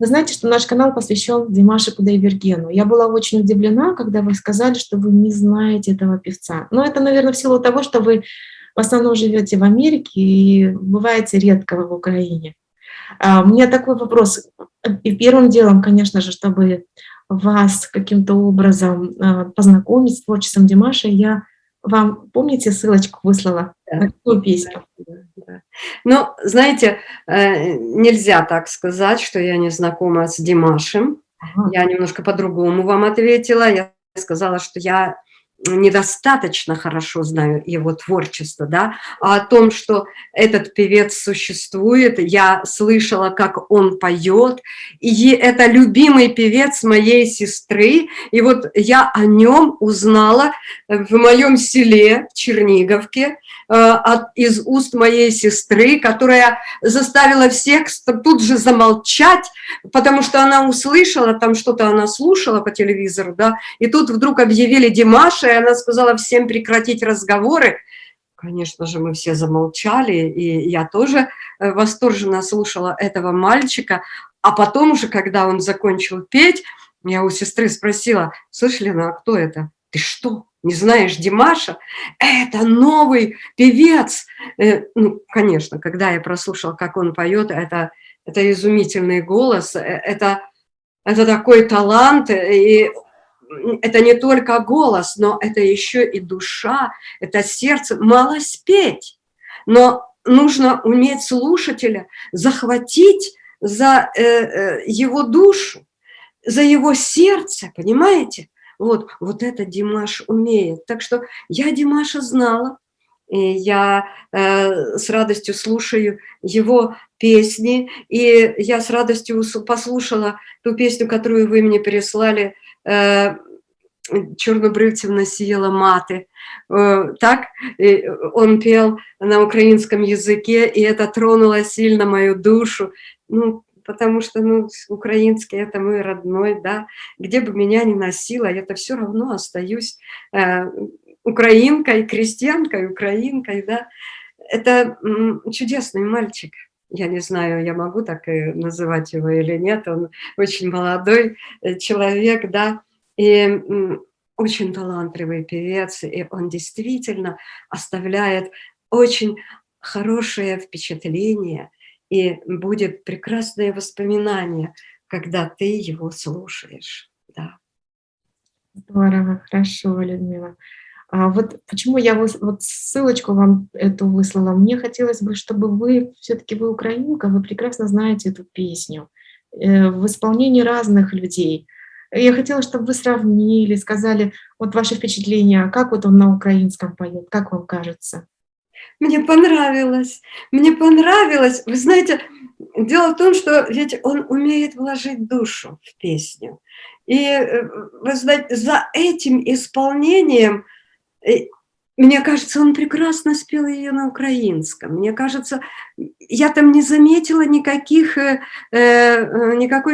Вы знаете, что наш канал посвящен Димаше Кудайбергену. Я была очень удивлена, когда вы сказали, что вы не знаете этого певца. Но это, наверное, в силу того, что вы в основном живете в Америке и бываете редко в Украине. У меня такой вопрос. И первым делом, конечно же, чтобы вас каким-то образом познакомить с творчеством Димаша, я вам, помните, ссылочку выслала Да, на какую да, песню? да, да. Но, знаете, нельзя так сказать, что я не знакома с Димашем. Ага. Я немножко по-другому вам ответила. Я сказала, что я недостаточно хорошо знаю его творчество, да, а о том, что этот певец существует, я слышала, как он поет, и это любимый певец моей сестры, и вот я о нем узнала в моем селе, в Черниговке, из уст моей сестры, которая заставила всех тут же замолчать, потому что она услышала, там что-то она слушала по телевизору, да, и тут вдруг объявили Димаша, и она сказала всем прекратить разговоры. Конечно же, мы все замолчали, и я тоже восторженно слушала этого мальчика, а потом уже, когда он закончил петь, я у сестры спросила: слышь, Лена, а кто это? Ты что, не знаешь Димаша? Это новый певец. Ну, конечно, когда я прослушала, как он поет, это изумительный голос, это такой талант, и это не только голос, но это еще и душа, это сердце. Мало спеть, но нужно уметь слушателя захватить за его душу, за его сердце, понимаете? Вот это Димаш умеет. Так что я Димаша знала, и я с радостью слушаю его песни, и я с радостью послушала ту песню, которую вы мне переслали, «Чорнобривцівна сіяла мати». Так, он пел на украинском языке, и это тронуло сильно мою душу. Ну, потому что, ну, украинский – это мой родной, да. Где бы меня ни носило, я-то все равно остаюсь украинкой, крестьянкой, украинкой, да. Это чудесный мальчик. Я не знаю, я могу так называть его или нет. Он очень молодой человек, да, и очень талантливый певец, и он действительно оставляет очень хорошее впечатление, и будет прекрасное воспоминание, когда ты его слушаешь. Да. Здорово, хорошо, Людмила. Вот почему я вот ссылочку вам эту выслала. Мне хотелось бы, чтобы вы, все-таки вы украинка, вы прекрасно знаете эту песню в исполнении разных людей. Я хотела, чтобы вы сравнили, сказали вот ваши впечатления, как вот он на украинском поет, как вам кажется? Мне понравилось, мне понравилось. Вы знаете, дело в том, что ведь он умеет вложить душу в песню. И, вы знаете, за этим исполнением, э, мне кажется, он прекрасно спел ее на украинском. Мне кажется, я там не заметила никакой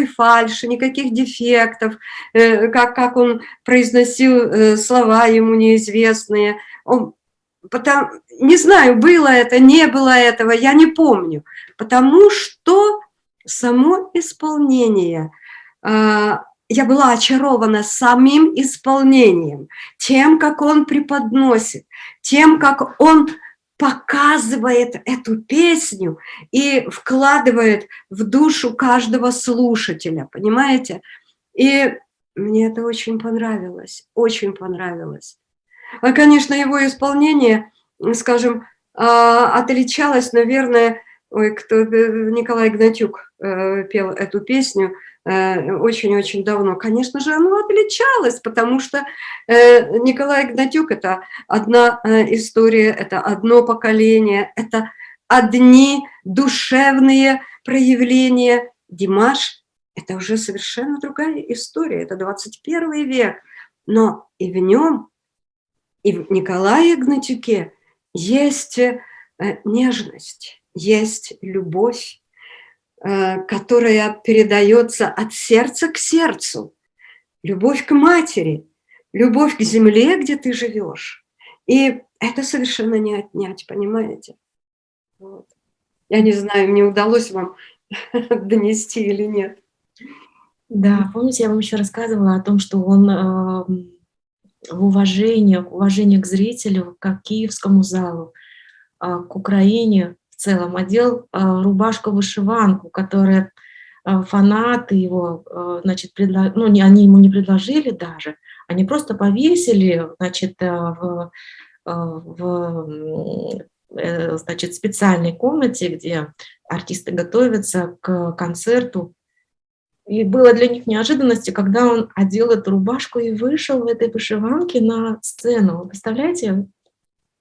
фальши, никаких дефектов, как он произносил слова ему неизвестные. Не знаю, было это, не было этого, я не помню. Потому что само исполнение, я была очарована самим исполнением, тем, как он преподносит, тем, как он показывает эту песню и вкладывает в душу каждого слушателя, понимаете? И мне это очень понравилось, очень понравилось. Конечно, его исполнение, скажем, отличалось, наверное, Николай Гнатюк пел эту песню очень-очень давно. Конечно же, оно отличалось, потому что Николай Гнатюк – это одна история, это одно поколение, это одни душевные проявления. Димаш – это уже совершенно другая история, это 21 век, но и в нем, и в Николае Гнатюке есть нежность, есть любовь, которая передается от сердца к сердцу, любовь к матери, любовь к земле, где ты живешь. И это совершенно не отнять, понимаете? Вот. Я не знаю, мне удалось вам донести или нет. Да, помните, я вам еще рассказывала о том, что он уважение к зрителю, как к киевскому залу, к Украине в целом одел рубашку-вышиванку, которая фанаты его, значит, ну, они ему не предложили даже, они просто повесили, значит, значит, специальной комнате, где артисты готовятся к концерту. И было для них неожиданностью, когда он одел эту рубашку и вышел в этой вышиванке на сцену. Вы представляете?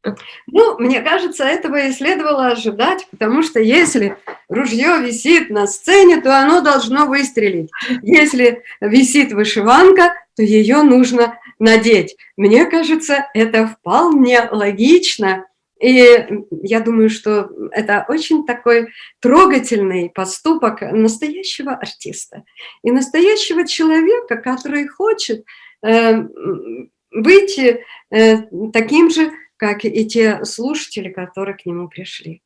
Как Ну, мне кажется, этого и следовало ожидать, потому что если ружье висит на сцене, то оно должно выстрелить. Если висит вышиванка, то ее нужно надеть. Мне кажется, это вполне логично. И я думаю, что это очень такой трогательный поступок настоящего артиста и настоящего человека, который хочет быть таким же, как и те слушатели, которые к нему пришли.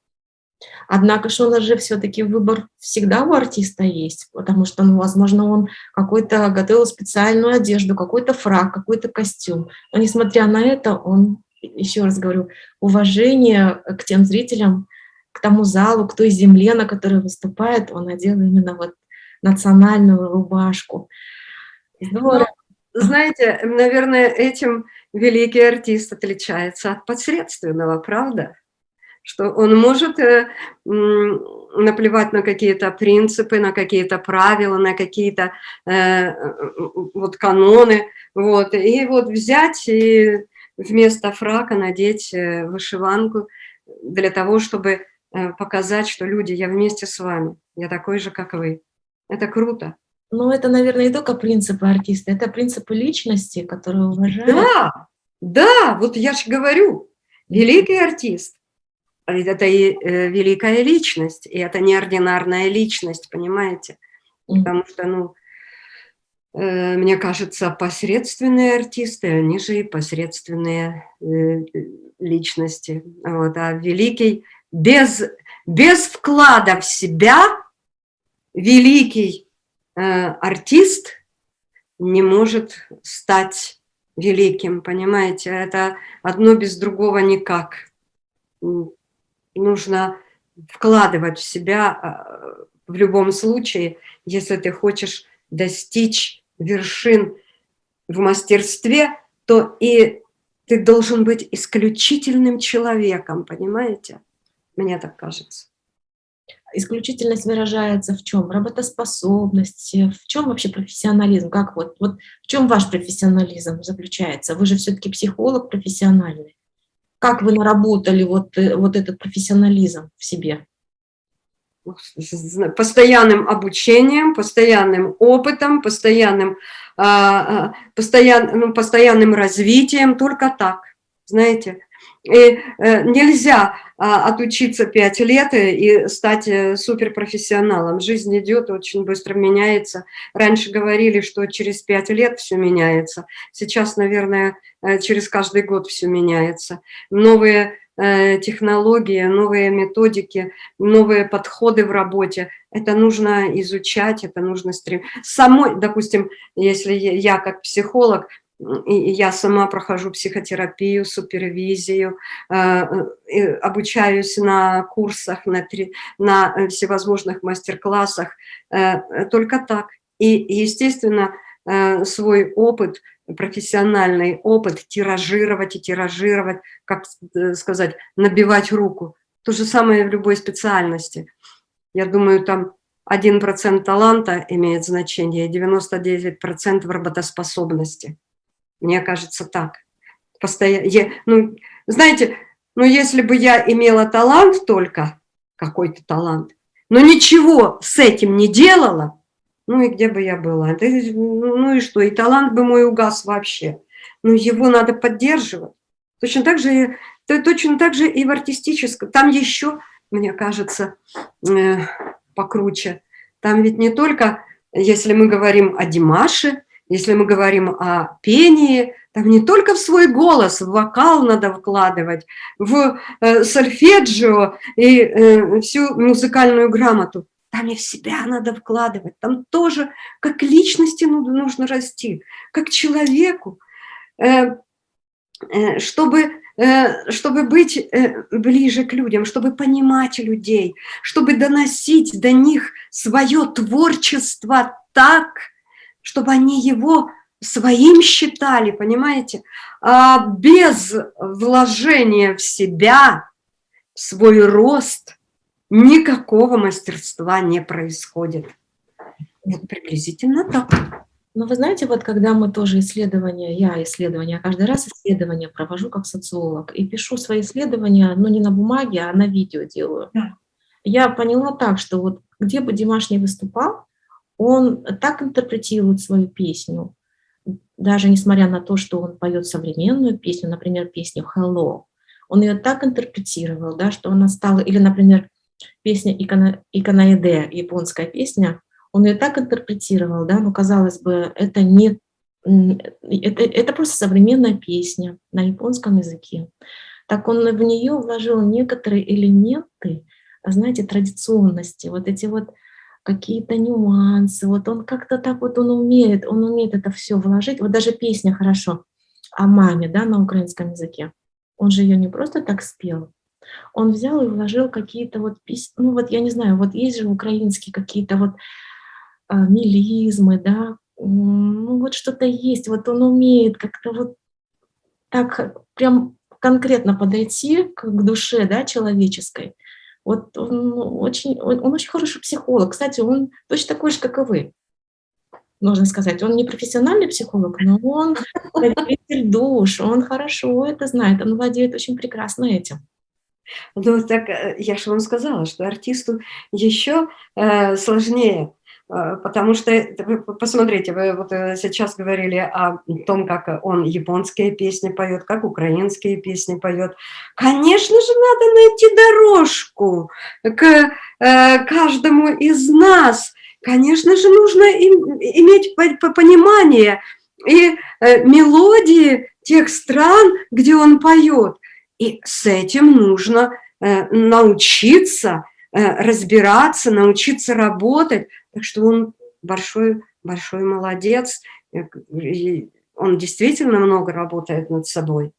Однако ж у нас же всё-таки выбор всегда у артиста есть, потому что, ну, возможно, он какой-то готовил специальную одежду, какой-то фрак, какой-то костюм. Но несмотря на это, он, еще раз говорю, уважение к тем зрителям, к тому залу, к той земле, на которой выступает, он одел именно вот национальную рубашку. Но, Здорово. знаете, наверное, этим великий артист отличается от посредственного, правда? Что он может наплевать на какие-то принципы, на какие-то правила, на какие-то вот каноны, вот, и вот взять и вместо фрака надеть вышиванку для того, чтобы показать, что люди, я вместе с вами, я такой же, как вы. Это круто. Но это, наверное, не только принципы артиста, это принципы личности, которые уважают. Да, да, вот я же говорю, великий артист. А ведь это и великая личность, и это неординарная личность, понимаете? М. Потому что, ну, мне кажется, посредственные артисты, они же и посредственные личности. Вот, а великий, без вклада в себя, великий артист не может стать великим, понимаете? Это одно без другого никак. Нужно вкладывать в себя в любом случае, если ты хочешь достичь вершин в мастерстве, то и ты должен быть исключительным человеком, понимаете? Мне так кажется. Исключительность выражается в чем? Работоспособности, в чем вообще профессионализм? Как вот в чем ваш профессионализм заключается? Вы же все-таки психолог профессиональный. Как вы наработали вот этот профессионализм в себе? Постоянным обучением, постоянным опытом, постоянным развитием, только так, знаете. И нельзя отучиться 5 лет и стать суперпрофессионалом. Жизнь идет, очень быстро меняется. Раньше говорили, что через 5 лет все меняется. Сейчас, наверное, через каждый год все меняется. Новые технологии, новые методики, новые подходы в работе. Это нужно изучать, это нужно самой, допустим, если я как психолог, и я сама прохожу психотерапию, супервизию, обучаюсь на курсах, на всевозможных мастер-классах, только так. И, естественно, свой опыт, профессиональный опыт тиражировать и тиражировать, как сказать, набивать руку. То же самое в любой специальности. Я думаю, там 1% таланта имеет значение, 99% работоспособности. Мне кажется, так. Ну, знаете, ну, если бы я имела талант только, какой-то талант, но ничего с этим не делала, ну и где бы я была? Ну и что? И талант бы мой угас вообще. Ну, его надо поддерживать. Точно так же и в артистическом. Там еще, мне кажется, покруче. Там ведь не только, если мы говорим о Димаше, если мы говорим о пении, там не только в свой голос, в вокал надо вкладывать, в сольфеджио и всю музыкальную грамоту. там и в себя надо вкладывать, там тоже как личности нужно расти, как человеку, э, чтобы быть ближе к людям, чтобы понимать людей, чтобы доносить до них свое творчество так, чтобы они его своим считали, понимаете? А без вложения в себя, в свой рост, никакого мастерства не происходит. Вот приблизительно так. Но вы знаете, вот когда мы тоже исследования, я каждый раз исследования провожу как социолог и пишу свои исследования, но не на бумаге, а на видео делаю. Да. Я поняла так, что вот где бы Димаш не выступал, он так интерпретирует свою песню, даже несмотря на то, что он поет современную песню, например, песню «Hello», он ее так интерпретировал, да, что она стала, или, например, песня «Иканаэде», японская песня, он ее так интерпретировал, да, но, казалось бы, это не это просто современная песня на японском языке. Так он в нее вложил некоторые элементы, знаете, традиционности, вот эти вот какие-то нюансы. Вот он как-то так вот он умеет это все вложить. Вот даже песня хорошо о маме, да, на украинском языке. Он же ее не просто так спел. Он взял и вложил какие-то вот ну вот я не знаю, вот есть же украинские какие-то вот мелизмы, да, ну вот что-то есть, вот он умеет как-то вот так прям конкретно подойти к душе, да, человеческой. Вот он очень хороший психолог. Кстати, он точно такой же, как и вы, можно сказать. Он не профессиональный психолог, но он повелитель душ, он хорошо это знает, он владеет очень прекрасно этим. Ну, так я же вам сказала, что артисту еще сложнее, потому что, вы посмотрите, вы вот сейчас говорили о том, как он японские песни поет, как украинские песни поет. Конечно же, надо найти дорожку к каждому из нас. Конечно же, нужно иметь понимание и мелодии тех стран, где он поет. И с этим нужно научиться разбираться, научиться работать. Так что он большой, большой молодец. И он действительно много работает над собой.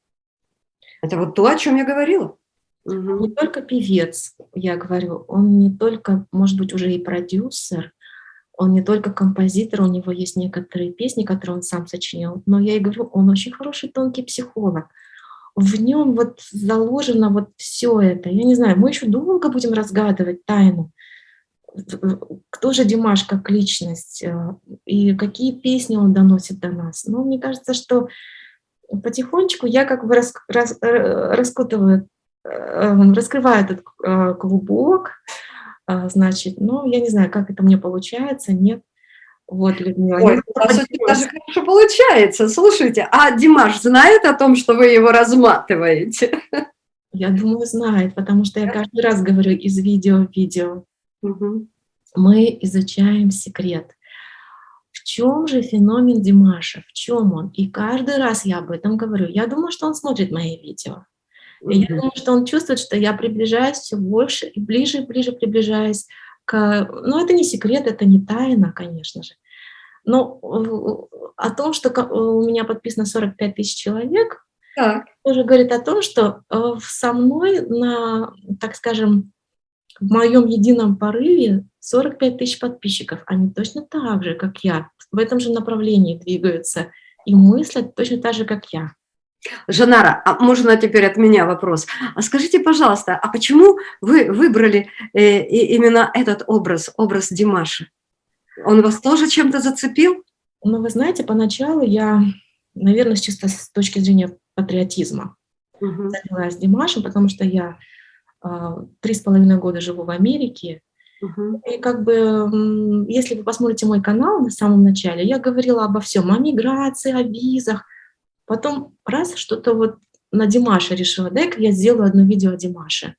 Это вот то, о чем я говорила. Он не только певец, я говорю, он не только, может быть, уже и продюсер, он не только композитор, у него есть некоторые песни, которые он сам сочинил, но я и говорю, он очень хороший тонкий психолог. В нем вот заложено вот все это. Я не знаю, мы еще долго будем разгадывать тайну. Кто же Димаш как личность, и какие песни он доносит до нас. Но мне кажется, что потихонечку я как бы раскутываю, раскрываю этот клубок, значит, ну, я не знаю, как это мне получается, нет. Вот, Людмила, я Ой, у вас очень даже хорошо получается. Слушайте, а Димаш знает о том, что вы его разматываете? Я думаю, знает, потому что я каждый раз говорю из видео в видео. Мгм. Мы изучаем секрет. В чем же феномен Димаша? В чем он? И каждый раз я об этом говорю. Я думаю, что он смотрит мои видео. И я думаю, что он чувствует, что я приближаюсь все больше и ближе приближаюсь к... Ну, это не секрет, это не тайна, конечно же. Но о том, что у меня подписано 45 тысяч человек, Так. тоже говорит о том, что со мной на, так скажем, в моем едином порыве 45 тысяч подписчиков. Они точно так же, как я, в этом же направлении двигаются и мыслят точно так же, как я. Жанара, а можно теперь от меня вопрос? А скажите, пожалуйста, а почему вы выбрали именно этот образ Димаша? Он вас тоже чем-то зацепил? Но вы знаете, поначалу я, наверное, чисто с точки зрения патриотизма Мгм. занялась Димашем, потому что я 3,5 года живу в Америке. Мгм. И как бы, если вы посмотрите мой канал на самом начале, я говорила обо всем, о миграции, о визах. Потом раз, что-то вот на Димаше решила, дай-ка я сделаю одно видео о Димаше.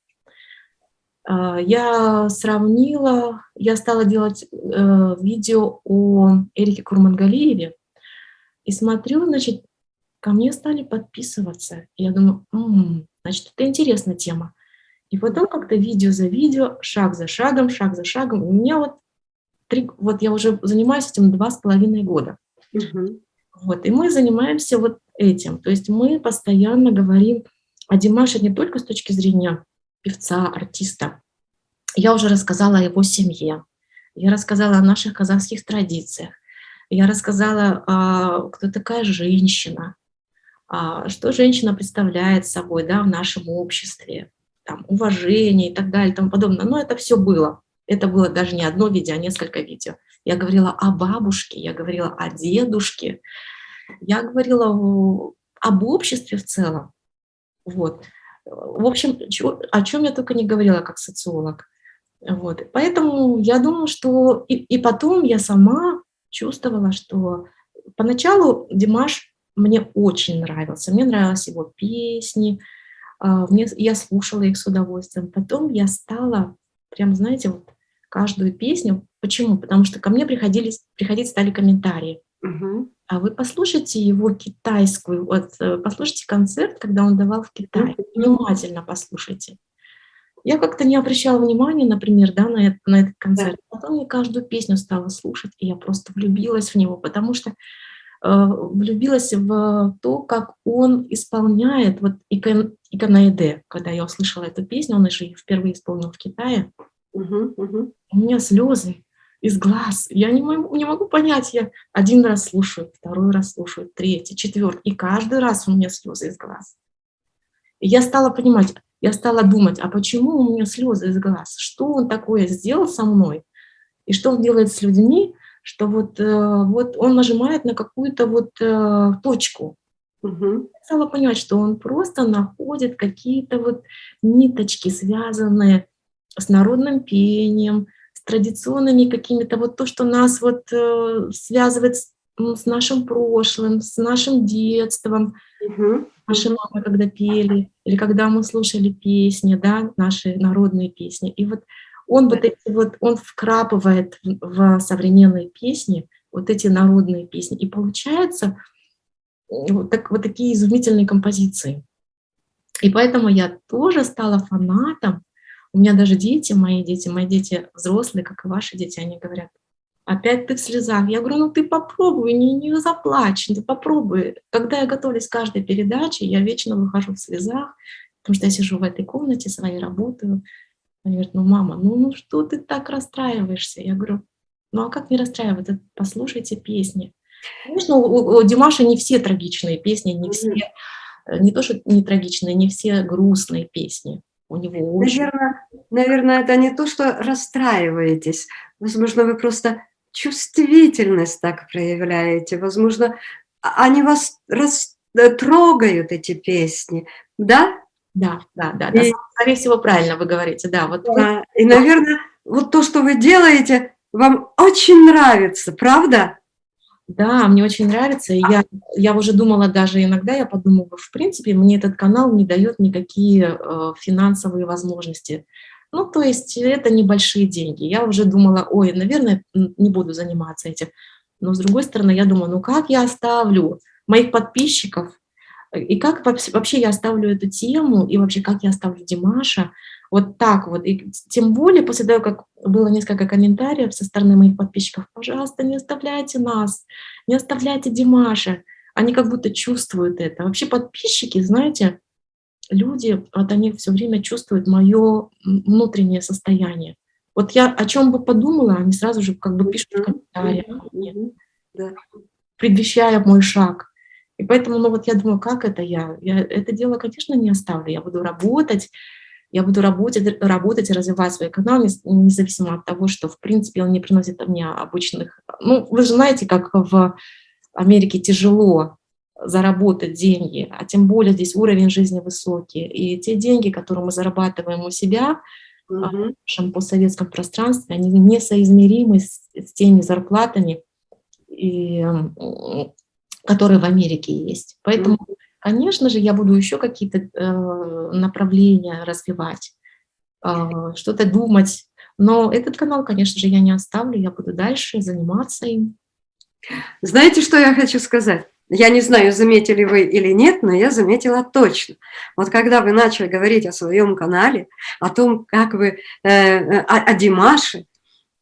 Я сравнила, я стала делать видео о Эрике Курмангалиеве и смотрю, значит, ко мне стали подписываться. И я думаю, значит, это интересная тема. И потом как-то видео за видео, шаг за шагом, у меня вот я уже занимаюсь этим 2,5 года. Мгм. Вот, и мы занимаемся вот этим. То есть мы постоянно говорим о Димаше не только с точки зрения певца, артиста. Я уже рассказала о его семье, я рассказала о наших казахских традициях, я рассказала, кто такая женщина, что женщина представляет собой, да, в нашем обществе, там, уважение и так далее, и тому подобное. Но это все было. Это было даже не одно видео, а несколько видео. Я говорила о бабушке, я говорила о дедушке, я говорила об обществе в целом. Вот. В общем, о чем я только не говорила как социолог. Вот. Поэтому я думаю, что и потом я сама чувствовала, что поначалу Димаш мне очень нравился. Мне нравились его песни, я слушала их с удовольствием. Потом я стала, прям, знаете, вот каждую песню. Почему? Потому что ко мне приходить стали комментарии. Мгм. А вы послушайте его китайскую, послушайте концерт, когда он давал в Китае. Внимательно послушайте. Я как-то не обращала внимания, например, да, на этот Да. концерт. Потом я каждую песню стала слушать, и я просто влюбилась в него, потому что влюбилась в то, как он исполняет вот «Иканаэде». Когда я услышала эту песню, он же ее впервые исполнил в Китае, Мгм. Мгм. у меня слезы из глаз. Я не могу понять, я один раз слушаю, второй раз слушаю, третий, четвертый, и каждый раз у меня слезы из глаз. И я стала понимать, я стала думать, а почему у меня слезы из глаз? Что он такое сделал со мной? И что он делает с людьми, что вот он нажимает на какую-то точку. Мгм. Я стала понимать, что он просто находит какие-то вот ниточки, связанные с народным пением, с традиционными какими-то, вот то, что нас связывает с нашим прошлым, с нашим детством. Мгм. Наши мамы, когда пели, или когда мы слушали песни, да, наши народные песни. И вот он Да. он вкрапывает в современные песни вот эти народные песни. И получается вот такие изумительные композиции. И поэтому я тоже стала фанатом. У меня даже мои дети взрослые, как и ваши дети, они говорят: опять ты в слезах. Я говорю: ну ты попробуй, не заплачь, ты попробуй. Когда я готовлюсь к каждой передаче, я вечно выхожу в слезах, потому что я сижу в этой комнате своей, работаю. Они говорят: ну, мама, ну что ты так расстраиваешься? Я говорю: ну а как не расстраиваться? Послушайте песни. Конечно, у Димаша не все трагичные песни, не все, Мгм. не то, что не трагичные, не все грустные песни. У него очень... Наверное, это не то, что расстраиваетесь. Возможно, вы просто чувствительность так проявляете. Возможно, они вас трогают, эти песни, да? Да, И скорее всего, правильно вы говорите, да, вот вы... да, и, наверное, вот то, что вы делаете, вам очень нравится, правда? Да, мне очень нравится. И я уже думала, даже иногда я подумала, в принципе, мне этот канал не дает никакие финансовые возможности. Ну, то есть это небольшие деньги. Я уже думала: ой, наверное, не буду заниматься этим. Но с другой стороны, я думаю, ну как я оставлю моих подписчиков, и как вообще я оставлю эту тему, и вообще как я оставлю Димаша вот так вот. И тем более после того, как было несколько комментариев со стороны моих подписчиков: пожалуйста, не оставляйте нас, не оставляйте Димаша. Они как будто чувствуют это. Вообще подписчики, знаете, люди, вот они все время чувствуют мое внутреннее состояние. Вот я о чем бы подумала, они сразу же как бы пишут в Мгм, комментариях мгм, мне, мгм. Да. предвещая мой шаг. И поэтому, ну вот я думаю, как это я? Я это дело, конечно, не оставлю. Я буду работать и развивать свой канал, независимо от того, что, в принципе, он не приносит мне обычных... Ну, вы же знаете, как в Америке тяжело заработать деньги, а тем более здесь уровень жизни высокий. И те деньги, которые мы зарабатываем у себя в Мгм, нашем постсоветском пространстве, они несоизмеримы с теми зарплатами, и, которые в Америке есть. м. Поэтому, конечно же, я буду еще какие-то направления развивать, что-то думать. Но этот канал, конечно же, я не оставлю, я буду дальше заниматься им. Знаете, что я хочу сказать? Я не знаю, заметили вы или нет, но я заметила точно. Вот когда вы начали говорить о своем канале, о том, как вы, о Димаше,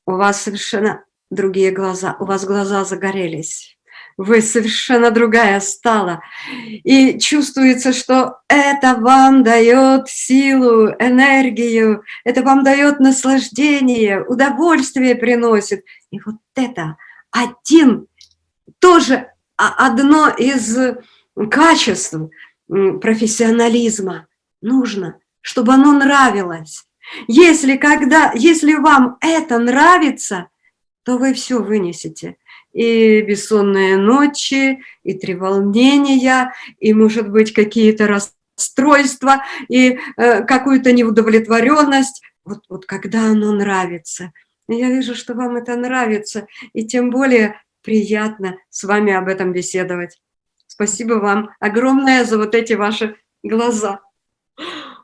у вас совершенно другие глаза, у вас глаза загорелись. Вы совершенно другая стала. И чувствуется, что это вам дает силу, энергию, это вам дает наслаждение, удовольствие приносит. И вот это тоже одно из качеств профессионализма. Нужно, чтобы оно нравилось. Если вам это нравится, то вы все вынесете. И бессонные ночи, и треволнения, и, может быть, какие-то расстройства, и какую-то неудовлетворенность. Вот когда оно нравится. И я вижу, что вам это нравится, и тем более приятно с вами об этом беседовать. Спасибо вам огромное за вот эти ваши глаза.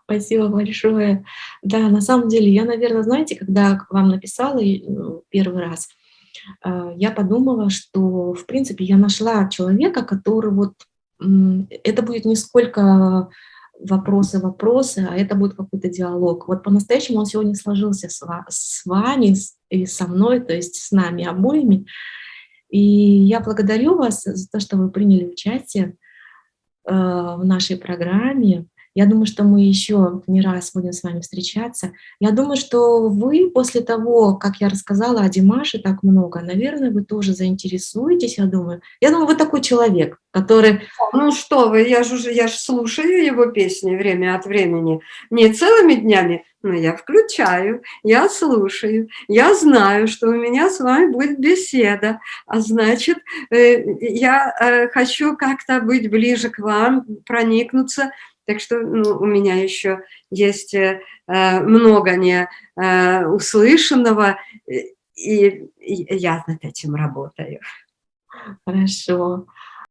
Спасибо большое. Да, на самом деле, я, наверное, знаете, когда к вам написала первый раз, я подумала, что, в принципе, я нашла человека, который вот, это будет не сколько вопросы, а это будет какой-то диалог. Вот по-настоящему он сегодня сложился с вами и со мной, то есть с нами обоими. И я благодарю вас за то, что вы приняли участие в нашей программе. Я думаю, что мы еще не раз будем с вами встречаться. Я думаю, что вы после того, как я рассказала о Димаше так много, наверное, вы тоже заинтересуетесь, я думаю. Я думаю, вы такой человек, который... Ну что вы, я ж слушаю его песни время от времени. Не целыми днями, но я включаю, я слушаю. Я знаю, что у меня с вами будет беседа. А значит, я хочу как-то быть ближе к вам, проникнуться. Так что у меня еще есть много не услышанного, и я над этим работаю. Хорошо.